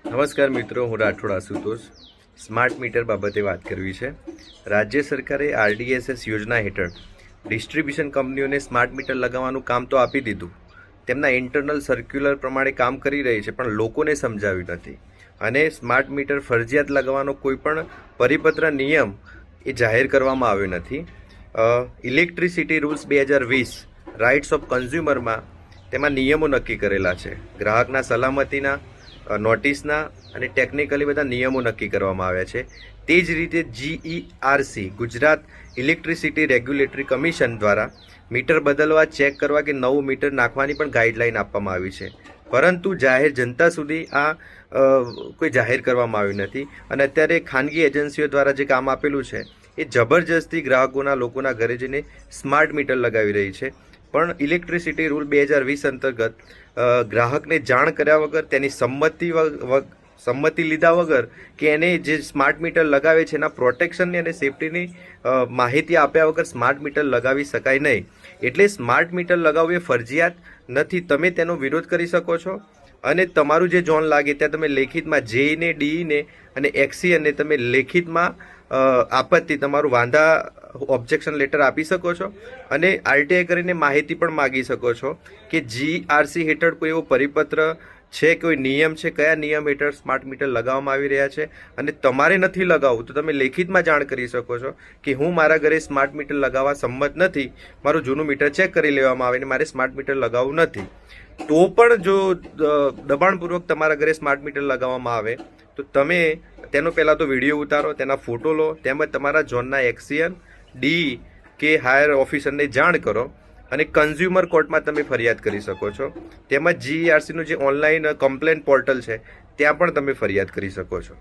નમસ્કાર મિત્રો, હું રાઠોડ આશુતોષ સ્માર્ટ મીટર બાબતે વાત કરવી છે। રાજ્ય સરકારે RDSS યોજના હેઠળ ડિસ્ટ્રીબ્યુશન કંપનીઓને સ્માર્ટ મીટર લગાવવાનું કામ તો આપી દીધું, તેમના ઇન્ટરનલ સર્ક્યુલર પ્રમાણે કામ કરી રહી છે, પણ લોકોને સમજાવ્યું નથી અને સ્માર્ટ મીટર ફરજિયાત લગાવવાનો કોઈ પણ પરિપત્ર નિયમ એ જાહેર કરવામાં આવ્યો નથી। ઇલેક્ટ્રિસિટી રૂલ્સ 2020 રાઇટ્સ ઓફ કન્ઝ્યુમરમાં તેમાં નિયમો નક્કી કરેલા છે। ગ્રાહકના સલામતીના નોટિસના અને ટેકનિકલી બધા નિયમો નક્કી કરવામાં આવ્યા છે। તે જ રીતે GERC Gujarat electricity regulatory commission દ્વારા મીટર બદલવા, ચેક કરવા કે નવું મીટર નાખવાની પણ ગાઈડલાઈન આપવામાં આવી છે, પરંતુ જાહેર જનતા સુધી આ કોઈ જાહેર કરવામાં આવ્યું નથી અને અત્યારે ખાનગી એજન્સીઓ દ્વારા જે કામ આપેલું છે એ જબરજસ્તી ગ્રાહકોના લોકોના ઘરે જઈને સ્માર્ટ મીટર લગાવી રહી છે। પણ ઇલેક્ટ્રિસિટી રૂલ 2020 અંતર્ગત ગ્રાહકને જાણ કર્યા વગર, તેની સંમતિ લીધા વગર કે એને જે સ્માર્ટ મીટર લગાવે છે એના પ્રોટેક્શનની અને સેફટીની માહિતી આપ્યા વગર સ્માર્ટ મીટર લગાવી શકાય નહીં। એટલે સ્માર્ટ મીટર લગાવવું એ ફરજિયાત નથી। તમે તેનો વિરોધ કરી શકો છો અને તમારું જે ઝોન લાગે ત્યાં તમે લેખિતમાં JE ને DE ને અને XE ને તમે લેખિતમાં આપત્તિ તમારું વાંધા ઓબ્જેક્શન લેટર આપી શકો છો અને RTI કરીને માહિતી પણ માગી શકો છો કે GERC હેઠળ કોઈ એવો પરિપત્ર છે, કોઈ નિયમ છે, કયા નિયમ હેઠળ સ્માર્ટ મીટર લગાવવામાં આવી રહ્યા છે અને તમારે નથી લગાવવું તો તમે લેખિતમાં જાણ કરી શકો છો કે હું મારા ઘરે સ્માર્ટ મીટર લગાવવા સંમત નથી, મારું જૂનું મીટર ચેક કરી લેવામાં આવે અને મારે સ્માર્ટ મીટર લગાવવું નથી। તો પણ જો દબાણપૂર્વક તમારા ઘરે સ્માર્ટ મીટર લગાવવામાં આવે તો તમે તેનો પહેલાં તો વિડીયો ઉતારો, તેના ફોટો લો, તેમજ તમારા ઝોનના એક્સિયન DE કે હાયર ઓફિસરને જાણ કરો અને કન્ઝ્યુમર કોર્ટમાં તમે ફરિયાદ કરી શકો છો। તેમજ GERCનું જે ઓનલાઈન કમ્પ્લેન્ટ પોર્ટલ છે ત્યાં પણ તમે ફરિયાદ કરી શકો છો।